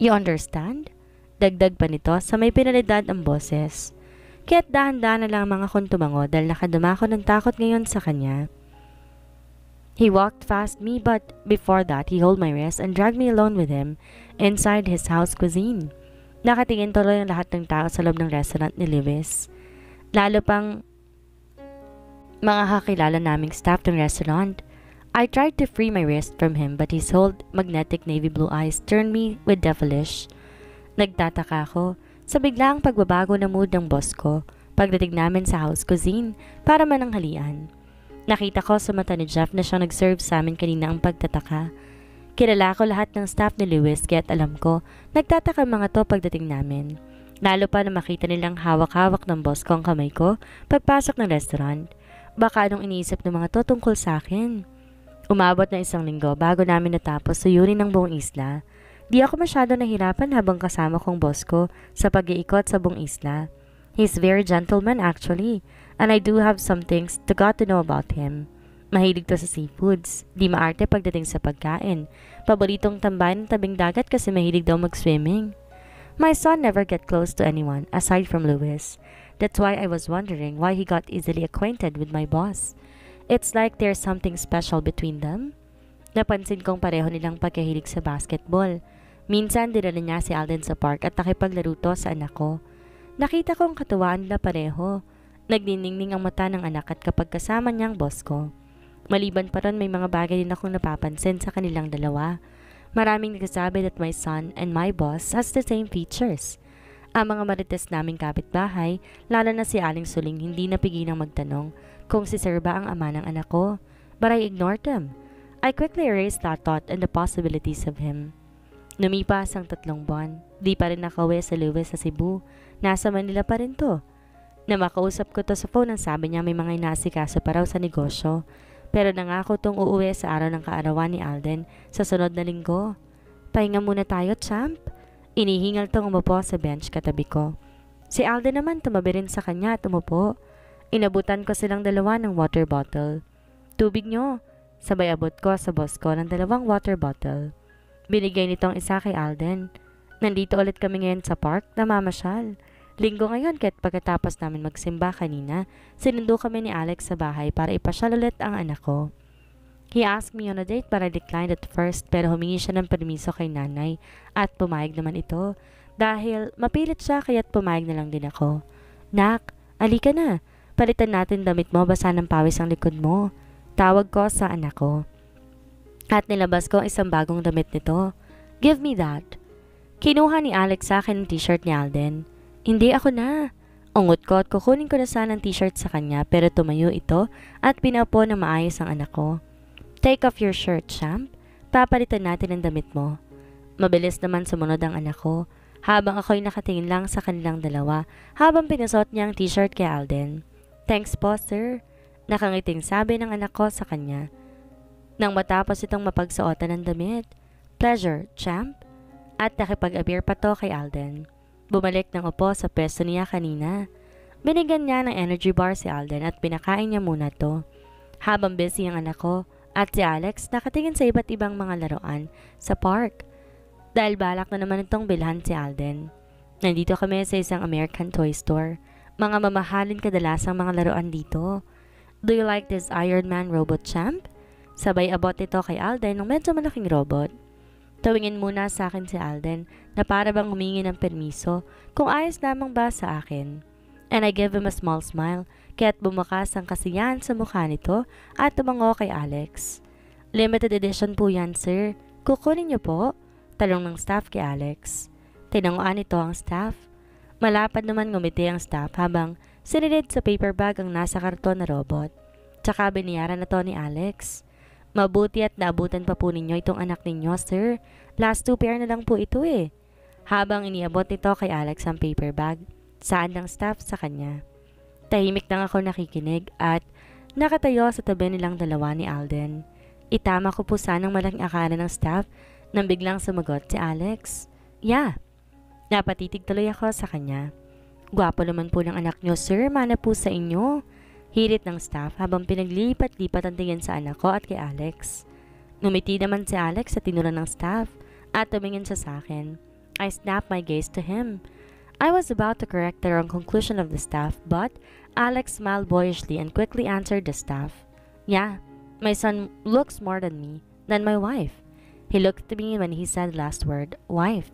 You understand? Dagdag pa nito sa may pinalidad ang boses. Kaya't dahan-dahan na lang mga akong tumango dahil nakadama ko ng takot ngayon sa kanya. He walked past me but before that he held my wrist and dragged me alone with him inside his house cuisine. Nakatingin tuloy ang lahat ng tao sa loob ng restaurant ni Lewis. Lalo pang mga kakilala naming staff ng restaurant. I tried to free my wrist from him but his old magnetic navy blue eyes turned me with devilish. Nagtataka ako sa biglaang pagbabago ng mood ng boss ko pagdating namin sa house cuisine para mananghalian. Nakita ko sa mata ni Jeff na siyang nag-serve sa amin kanina ang pagtataka. Kilala ko lahat ng staff ni Lewis kaya't alam ko nagtataka mga to pagdating namin. Lalo pa na makita nilang hawak-hawak ng boss ko ang kamay ko pagpasok ng restaurant. Baka anong iniisip ng mga to tungkol sa akin. Umabot na 1 linggo bago namin natapos suyurin ng buong isla. Di ako masyado nahirapan habang kasama kong boss ko sa pag-iikot sa buong isla. He's very gentleman actually, and I do have some things to got to know about him. Mahilig to sa seafoods, di maarte pagdating sa pagkain. Paboritong tambayan ng tabing dagat kasi mahilig daw mag-swimming. My son never get close to anyone aside from Lewis. That's why I was wondering why he got easily acquainted with my boss. It's like there's something special between them. Napansin kong pareho nilang pagkahilig sa basketball. Minsan dinala niya si Alden sa park at nakipaglaro to sa anak ko. Nakita kong katuwaan nila pareho. Nagniningning ang mata ng anak at kapag kasama niyang boss ko. Maliban pa ron may mga bagay din akong napapansin sa kanilang dalawa. Maraming nagsasabi that my son and my boss has the same features. Ang mga marites naming kapitbahay, lalo na si Aling Suling hindi napigilang magtanong kung si Sir ba ang ama ng anak ko. But I ignored them. I quickly erased that thought and the possibilities of him. Lumipas ang 3 buwan. Di pa rin nakauwi sa Lewis sa Cebu. Nasa Manila pa rin to. Na makausap ko to sa phone ang sabi niya may mga inasikaso pa raw sa negosyo. Pero nangako tong uuwi sa araw ng kaarawan ni Alden sa sunod na linggo. Pahinga muna tayo, champ. Inihingal tong umupo sa bench katabi ko. Si Alden naman tumabi rin sa kanya at umupo. Inabutan ko silang dalawa ng water bottle. Tubig nyo. Sabay abot ko sa boss ko ng 2 water bottle. Binigay nitong isa kay Alden. Nandito ulit kami ngayon sa park na mamasyal. Linggo ngayon kahit pagkatapos namin magsimba kanina, sinundo kami ni Alex sa bahay para ipasyal ulit ang anak ko. He asked me on a date but I declined at first pero humingi siya ng permiso kay nanay at pumayag naman ito. Dahil mapilit siya kaya't pumayag na lang din ako. Nak, alika na. Palitan natin damit mo basa ng pawis ang likod mo. Tawag ko sa anak ko. At nilabas ko ang isang bagong damit nito. Give me that. Kinuha ni Alex sa akin ang t-shirt ni Alden. Hindi ako na. Ungot ko at kukunin ko na sana ang t-shirt sa kanya pero tumayo ito at pinaupo na maayos ang anak ko. Take off your shirt, champ. Papalitan natin ang damit mo. Mabilis naman sumunod ang anak ko habang ako'y nakatingin lang sa kanilang dalawa habang pinasuot niya ang t-shirt kay Alden. Thanks po, sir. Nakangiting sabi ng anak ko sa kanya. Nang matapos itong mapagsuotan ng damit. Pleasure, champ. At nakipag-appear pa to kay Alden. Bumalik ng upo sa pwesto niya kanina. Binigyan niya ng energy bar si Alden at pinakain niya muna to. Habang busy ang anak ko at si Alex nakatingin sa iba't ibang mga laruan sa park. Dahil balak na naman itong bilhan si Alden. Nandito kami sa isang American toy store. Mga mamahalin kadalasang mga laruan dito. Do you like this Iron Man robot, champ? Sabay abot ito kay Alden ng medyo malaking robot. Tawingin muna sa akin si Alden na para bang humingi ng permiso kung ayos lamang ba sa akin. And I give him a small smile kaya't bumukas ang kasiyahan sa mukha nito at tumango kay Alex. Limited edition po yan, sir. Kukunin niyo po? Talong ng staff kay Alex. Tinanguan ito ang staff. Malapad naman ngumiti ang staff habang sinilid sa paper bag ang nasa karton na robot. Tsaka binayaran na to ni Alex. Mabuti at naabutan pa po ninyo itong anak ninyo, sir. Last 2 pair na lang po ito eh. Habang iniabot nito kay Alex ang paper bag, saan ng staff sa kanya. Tahimik lang ako nakikinig at nakatayo sa tabi nilang dalawa ni Alden. Itama ko po sanang malaking akala ng staff nang biglang sumagot si Alex. Yeah. Napatitig tuloy ako sa kanya. Gwapo naman po ng anak nyo, sir. Mana po sa inyo. Hirit ng staff habang pinaglipat-lipat ang tingin sa anak ko at kay Alex. Numiti naman si Alex sa tinura ng staff at tumingin siya sa akin. I snapped my gaze to him. I was about to correct the wrong conclusion of the staff, but Alex smiled boyishly and quickly answered the staff. Yeah, my son looks more than me, than my wife. He looked at me when he said the last word, wife.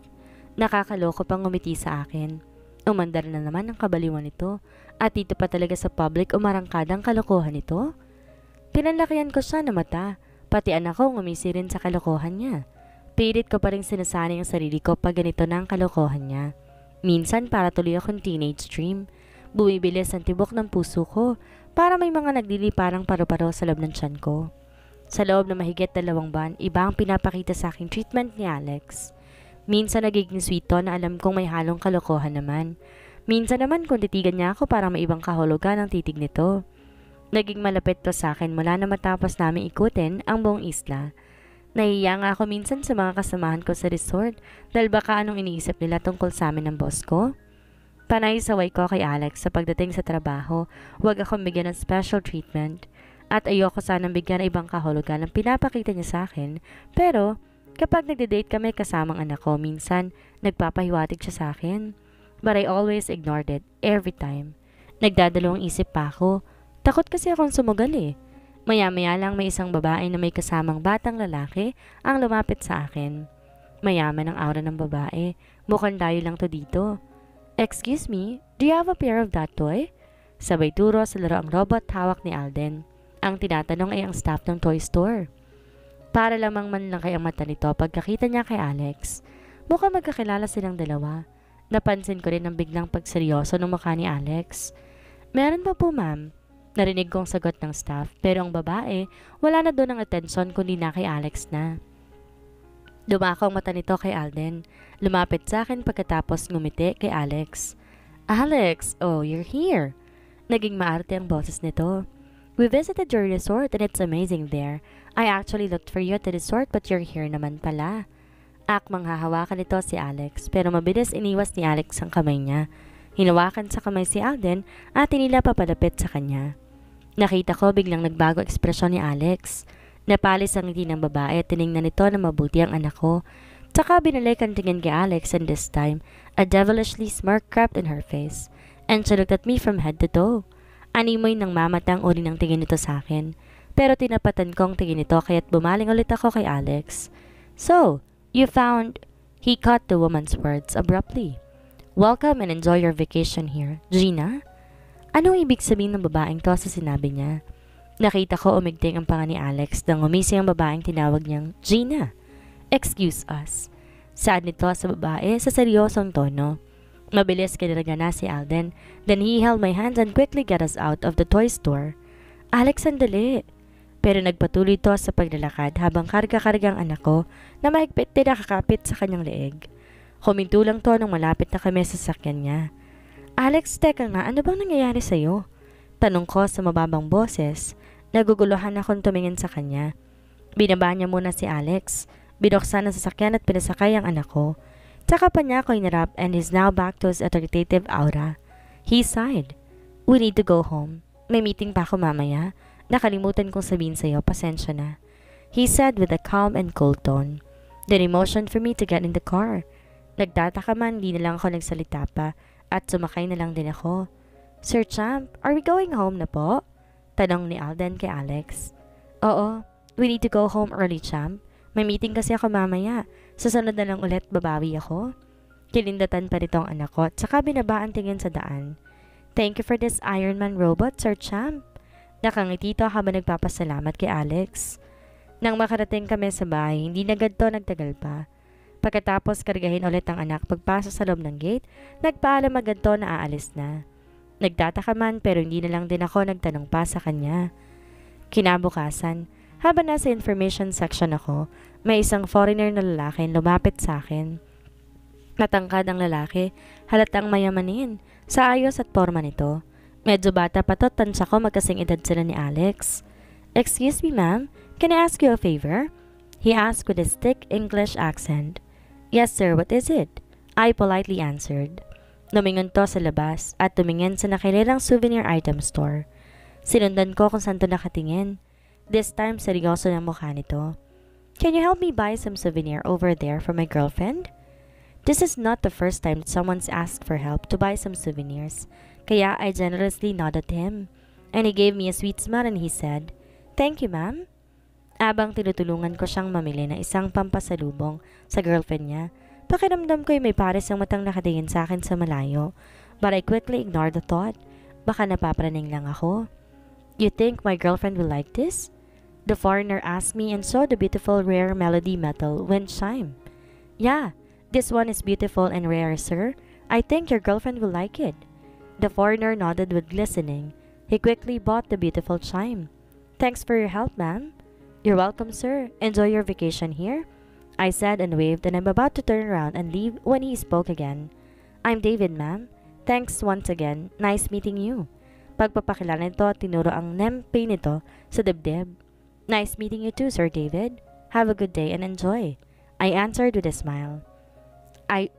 Nakakaloko pang ngumiti sa akin. Umandar na naman ang kabaliwan nito, at dito pa talaga sa public umarangkadang kalokohan nito. Pinanlakihan ko siya na mata, pati anak ko ngumisi rin sa kalokohan niya. Pilit ko pa rin sinasanay ang sarili ko pag ganito na ang kalokohan niya. Minsan para tuloy akong teenage dream. Bumibilis ang tibok ng puso ko para may mga nagliliparang paru-paro sa loob ng tiyan ko. Sa loob na mahigit 2 buwan, iba ang pinapakita sa aking treatment ni Alex. Minsan nagiging sweet to na alam kong may halong kalokohan naman. Minsan naman kung titigan niya ako para may ibang kahulugan ang titig nito. Naging malapit to sa akin mula na matapos namin ikutin ang buong isla. Nahiya nga ako minsan sa mga kasamahan ko sa resort dahil baka anong iniisip nila tungkol sa amin ng boss ko. Panay saway ko kay Alex sa pagdating sa trabaho, huwag akong bigyan ng special treatment. At ayoko sanang bigyan ng ibang kahulugan ang pinapakita niya sa akin. Pero kapag nagde-date kami kasamang anak ko, minsan nagpapahiwatig siya sa akin. But I always ignored it, every time. Nagdadalawang isip pa ako. Takot kasi akong sumugal eh. Maya-maya lang may isang babae na may kasamang batang lalaki ang lumapit sa akin. Mayaman ang aura ng babae. Mukhang dayo lang to dito. Excuse me, do you have a pair of that toy? Sabay turo sa laro ang robot hawak ni Alden. Ang tinatanong ay ang staff ng toy store. Para lamang man lang kay ang mata nito pagkakita niya kay Alex. Mukhang magkakilala silang dalawa. Napansin ko rin ang biglang pagseryoso ng mukha ni Alex. Meron pa po ma'am. Narinig kong sagot ng staff pero ang babae wala na doon ang atensyon kundi na kay Alex na. Dumako ang mata nito kay Alden. Lumapit sa akin pagkatapos ngumiti kay Alex. Alex, oh you're here. Naging maarte ang boses nito. We visited your resort and it's amazing there. I actually looked for you at the resort but you're here naman pala. Akmang hahawakan nito si Alex pero mabilis iniwas ni Alex ang kamay niya. Hinawakan sa kamay si Alden at tinila papalapit sa kanya. Nakita ko biglang nagbago ekspresyon ni Alex. Napalis ang ngiti ng babae at tiningnan nito na mabuti ang anak ko. Tsaka binalik ang tingin kay Alex and this time, a devilishly smirk crept in her face. And she looked at me from head to toe. Animoy ng mamatang uri ng tingin nito sa akin. Pero tinapatan ko ang tingin nito kaya't bumaling ulit ako kay Alex. So, you found... He cut the woman's words abruptly. Welcome and enjoy your vacation here, Gina. Anong ibig sabihin ng babaeng to sa sinabi niya? Nakita ko umigting ang panga ni Alex nang umisi ang babaeng tinawag niyang Gina. Excuse us. Saad nito sa babae sa seryosong tono. Mabilis kinaraga na si Alden, then he held my hands and quickly got us out of the toy store. Alex, sandali. Pero nagpatuloy to sa paglalakad habang karga-kargang anak ko na mahigpit din nakakapit sa kanyang leeg. Huminto lang to nang malapit na kami sa sasakyan niya. Alex, teka nga, ano bang nangyayari sa'yo? Tanong ko sa mababang boses. Naguguluhan akong tumingin sa kanya. Binaba niya muna si Alex. Binuksan ang sasakyan at pinasakay ang anak ko. Tsaka pa niya ako inarap and he's now back to his authoritative aura. He sighed. We need to go home. May meeting pa ako mamaya. Nakalimutan kong sabihin sa'yo, pasensya na. He said with a calm and cold tone. Then he motioned for me to get in the car. Nagtataka man, di na lang ako nagsalita pa at sumakay na lang din ako. Sir Champ, are we going home na po? Tanong ni Alden kay Alex. Oo, we need to go home early, Champ. May meeting kasi ako mamaya. Susunod na lang ulit babawi ako. Kilindatan pa rito ang anak ko at saka binabaan tingin sa daan. Thank you for this Iron Man robot, Sir Champ. Nakangiti to habang nagpapasalamat kay Alex. Nang makarating kami sa bahay, hindi na ganito nagtagal pa. Pagkatapos kargahin ulit ang anak pagpasok sa loob ng gate, nagpaalam agad to na aalis na. Nagtataka man pero hindi na lang din ako nagtanong pa sa kanya. Kinabukasan, habang nasa information section ako, may isang foreigner na lalaki lumapit sa akin. Natangkad ang lalaki, halatang mayamanin, sa ayos at forma nito. Medyo bata pa to, tansya ko magkasing edad sila ni Alex. Excuse me ma'am, can I ask you a favor? He asked with his thick English accent. Yes sir, what is it? I politely answered. Lumingon to sa labas at tumingin sa nakilalang souvenir item store. Sinundan ko kung saan to nakatingin. This time, seryoso ng mukha nito. Can you help me buy some souvenir over there for my girlfriend? This is not the first time that someone's asked for help to buy some souvenirs, kaya I generously nodded to him. And he gave me a sweet smile and he said, "Thank you, ma'am." Abang tinutulungan ko siyang mamili ng isang pampasalubong sa girlfriend niya, pakiramdam ko'y may pares ang matang nakatingin sa akin sa malayo. But I quickly ignored the thought. Baka napapraning lang ako. "You think my girlfriend will like this?" The foreigner asked me and saw the beautiful rare melody metal wind chime. "Yeah, this one is beautiful and rare, sir. I think your girlfriend will like it." The foreigner nodded with glistening. He quickly bought the beautiful chime. "Thanks for your help, ma'am." "You're welcome, sir. Enjoy your vacation here," I said and waved, and I'm about to turn around and leave when he spoke again. "I'm David, ma'am. Thanks once again. Nice meeting you." Pagpapakilala nito, tinuro ang nempe nito sa dibdib. "Nice meeting you too, Sir David. Have a good day and enjoy," I answered with a smile. I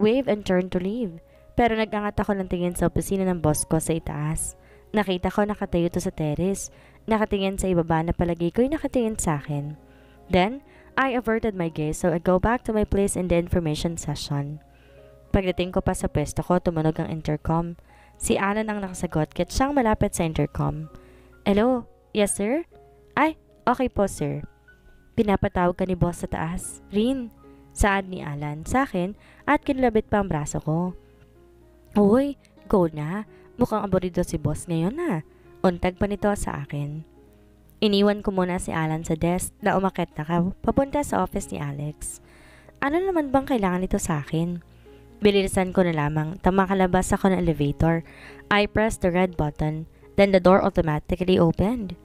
waved and turned to leave, pero nag-angat ako ng tingin sa opisina ng boss ko sa itaas. Nakita ko nakatayo to sa terrace, nakatingin sa ibaba na palagi ko'y nakatingin sa akin. Then, I averted my gaze so I go back to my place in the information session. Pagdating ko pa sa pwesto ko, tumunog ang intercom. Si Alan ang nakasagot kaya siyang malapit sa intercom. "Hello? Yes, sir?" "Ay, okay po, sir." Pinapatawag ka ni boss sa taas. "Rin," saad ni Alan sa akin at kinalabit pa ang braso ko. "Uy, go na. Mukhang aborido si boss ngayon na." Untag pa nito sa akin. Iniwan ko muna si Alan sa desk na umakyat na papunta sa office ni Alex. Ano naman bang kailangan nito sa akin? Bilisan ko na lamang, tamakalabas ako ng elevator. I pressed the red button, then the door automatically opened.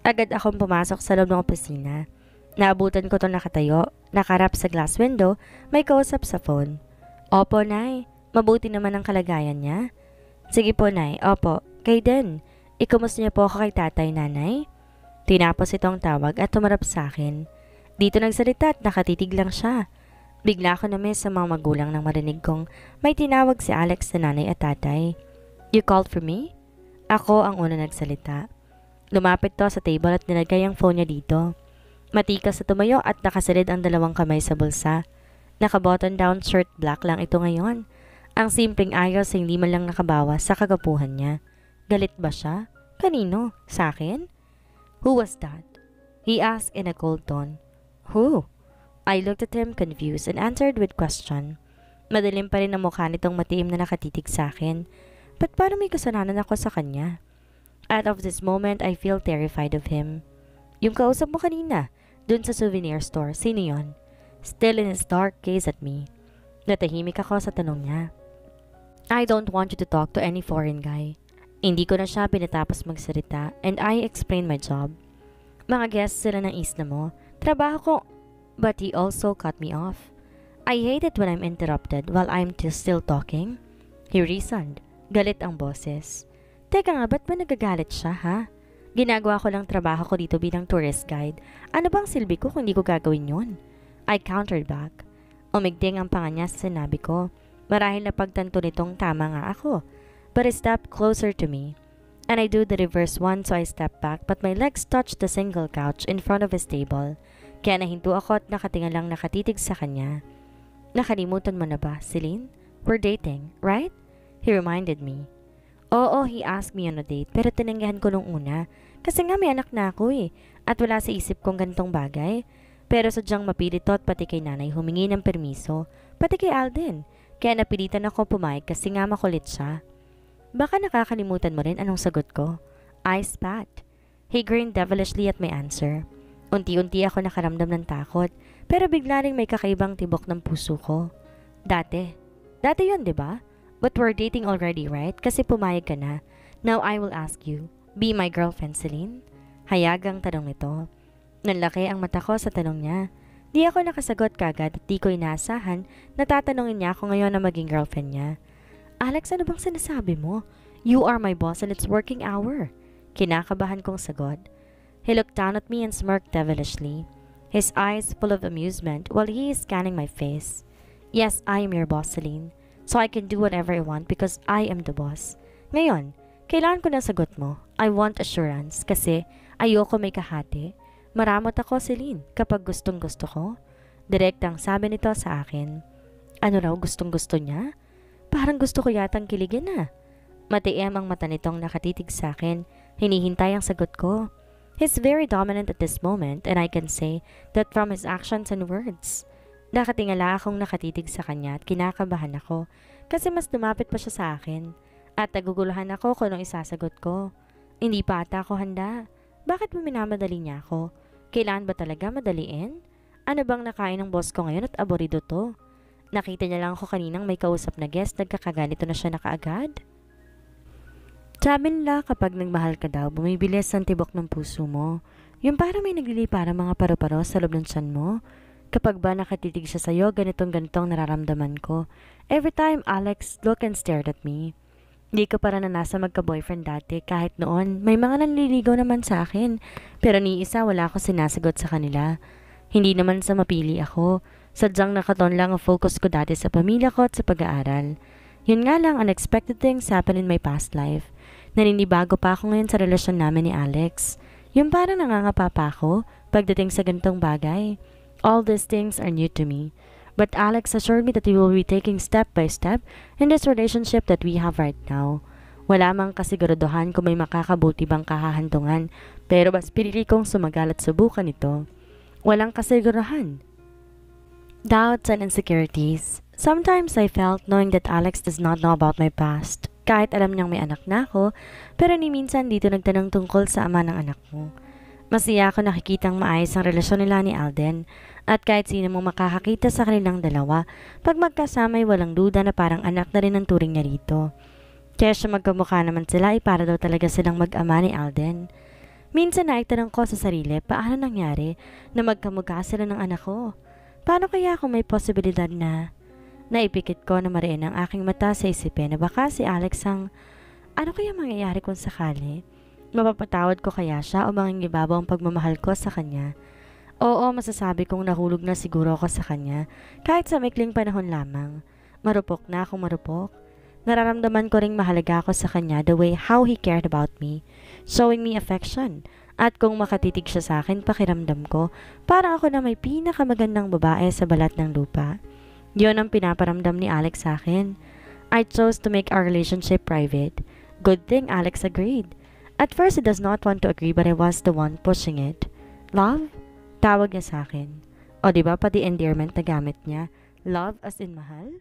Agad akong pumasok sa loob ng opisina. Naabutan ko itong nakatayo, nakarap sa glass window, may kausap sa phone. "Opo, Nay. Mabuti naman ang kalagayan niya." "Sige po, Nay. Opo. Kayo din. Ikumusta niyo po ako kay tatay, nanay?" Tinapos itong tawag at tumarap sa akin. Dito nagsalita at nakatitig lang siya. Bigla ko na-miss sa mga magulang nang marinig kong may tinawag si Alex na nanay at tatay. "You called for me?" Ako ang una nagsalita. Lumapit to sa table at nilagay ang phone niya dito. Matikas sa tumayo at nakasalid ang dalawang kamay sa bulsa. Naka-button down shirt black lang ito ngayon. Ang simpleng ayos ay hindi man lang nakabawas sa kagapuhan niya. Galit ba siya? Kanino? Sa akin? "Who was that?" he asked in a cold tone. "Who?" I looked at him confused and answered with question. Madilim pa rin ang mukha nitong matiim na nakatitig sa akin. Ba't parang may kasalanan ako sa kanya? Out of this moment, I feel terrified of him. "Yung kausap mo kanina, dun sa souvenir store, sino yon?" Still in his dark gaze at me. Natahimik ako sa tanong niya. "I don't want you to talk to any foreign guy." Hindi ko na siya pinatapos magsalita and I explained my job. "Mga guests sila ng isla mo. Trabaho ko." But he also cut me off. I hate it when I'm interrupted while I'm still talking. He reasoned. Galit ang boses. "Teka nga, ba't ba nagagalit siya, ha? Ginagawa ko lang trabaho ko dito bilang tourist guide. Ano bang silbi ko kung di ko gagawin yun?" I countered back. Umigting ang panga niya sa sinabi ko. Marahil na pagtanto nitong tama nga ako. But he stepped closer to me. And I do the reverse one so I step back but my legs touched the single couch in front of his table. Kaya nahinto ako at nakatinga lang nakatitig sa kanya. "Nakalimutan mo na ba, Celine? We're dating, right?" He reminded me. "Oo," he asked me on a date pero tinanggihan ko nung una. Kasi nga may anak na ako at wala sa isip kong ganitong bagay. Pero sadyang mapilit to at pati kay nanay humingi ng permiso. Pati kay Alden. Kaya napilitan ako pumayag kasi nga makulit siya. "Baka nakakalimutan mo rin anong sagot ko?" I spat. He grinned devilishly at my answer. Unti-unti ako nakaramdam ng takot, pero bigla ring may kakaibang tibok ng puso ko. Dati yun, di ba? But we're dating already, right? Kasi pumayag ka na. Now I will ask you, be my girlfriend, Celine? Hayagang tanong ito. Nanlaki ang mata ko sa tanong niya. Di ako nakasagot kagad at di ko inaasahan na tatanungin niya ako ngayon na maging girlfriend niya. "Alex, ano bang sinasabi mo? You are my boss and it's working hour." Kinakabahan kong sagot. He looked down at me and smirked devilishly, his eyes full of amusement while he is scanning my face. "Yes, I am your boss, Celine. So I can do whatever I want because I am the boss. Ngayon, kailangan ko na sagot mo. I want assurance kasi ayoko may kahati. Maramot ako, Celine, kapag gustong gusto ko." Direktang sabi nito sa akin. Ano raw gustong-gusto niya? Parang gusto ko yatang kiligin na. Matiim ang mata nitong nakatitig sa akin. Hinihintay ang sagot ko. He's very dominant at this moment and I can say that from his actions and words. Nakatingala akong nakatitig sa kanya at kinakabahan ako kasi mas lumapit pa siya sa akin. At naguguluhan ako kung anong isasagot ko. Hindi pa ata ako handa. Bakit mo minamadali niya ako? Kailangan ba talaga madaliin? Ano bang nakain ng boss ko ngayon at aborido to? Nakita niya lang ako kaninang may kausap na guest, nagkakaganito na siya na kaagad. Sabi nila kapag nagmahal ka daw, bumibilis ang tibok ng puso mo. Yung para may naglilipara mga paru-paro sa loob ng tiyan mo. Kapag ba nakatitig siya sa'yo, ganitong nararamdaman ko. Every time Alex looked and stared at me. Hindi ko para na nasa magka-boyfriend dati kahit noon. May mga nanliligaw naman sa akin. Pero ni isa wala akong sinasagot sa kanila. Hindi naman sa mapili ako. Sadyang nakaton lang ang focus ko dati sa pamilya ko at sa pag-aaral. Yun nga lang, unexpected things happen in my past life. Naninibago pa ako ngayon sa relasyon namin ni Alex. Yung parang nangangapa pa ako pagdating sa ganitong bagay. All these things are new to me. But Alex assured me that we will be taking step by step in this relationship that we have right now. Wala mang kasiguraduhan kung may makakabuti bang kahahantungan, pero mas pinili kong sumagal at subukan ito. Walang kasiguraduhan. Doubts and insecurities. Sometimes I felt knowing that Alex does not know about my past. Kahit alam niyang may anak na ako, pero ni minsan dito nagtanong tungkol sa ama ng anak mo. Masaya ako nakikitang maayos ang relasyon nila ni Alden, at kahit sino mong makakakita sa kanilang dalawa, pag magkasama ay walang duda na parang anak na rin ang turing niya rito. Kaya siya magkamukha naman sila ay para daw talaga silang mag-ama ni Alden. Minsan na itanong ko sa sarili, paano nangyari na magkamukha sila ng anak ko? Paano kaya kung may posibilidad na naipikit ko na mariin ang aking mata sa isipin na baka si Alex ang ano kaya mangyayari kung sakali? Mapapatawad ko kaya siya o mangingibabaw ang pagmamahal ko sa kanya? Oo, masasabi kong nahulog na siguro ako sa kanya kahit sa maikling panahon lamang. Marupok na akong marupok. Nararamdaman ko ring mahalaga ako sa kanya the way how he cared about me, showing me affection. At kung makatitig siya sa akin, pakiramdam ko, parang ako na may pinakamagandang babae sa balat ng lupa. Yun ang pinaparamdam ni Alex sa akin. I chose to make our relationship private. Good thing Alex agreed. At first, he does not want to agree but I was the one pushing it. Love? Tawag niya sa akin. O diba pati endearment na gamit niya? Love as in mahal?